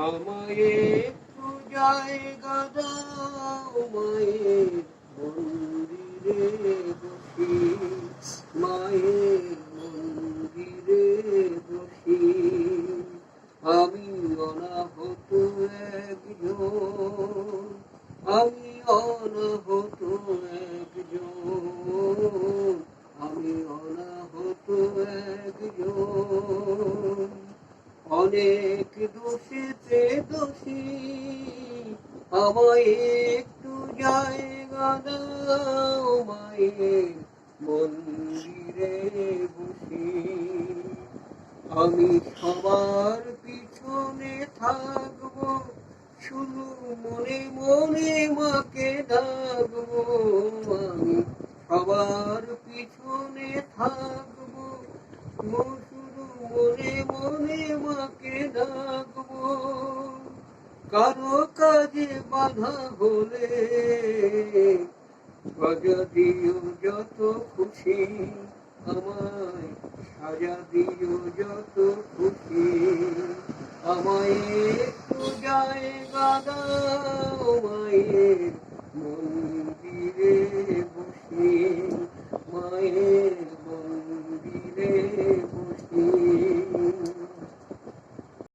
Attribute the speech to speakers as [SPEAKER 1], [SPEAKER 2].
[SPEAKER 1] আমায় একটু জায়গা দাও মায়ের মন্দিরে বসি, মায়ের মন্দিরে বসি। আমি অনাহত একজন, আমি অনাহত একজন, আমি অনাহত একজন। অনেক দোষেতে দোষী, আমায় একটু জায়গা দাও মায়ের মন্দিরে বসি। আমি সবার পিছনে থাকবো, শুধু মনে মনে মাকে ডাকবো। আমি সবার পিছনে থাকবো, শুধু মনে মনে মাকে ডাকবো। কারো কাজে বাধা হলে সাজা দিও যত খুশি, আমায় সাজা দিও যত খুশি। আমায় একটু জায়গা দাও মায়ের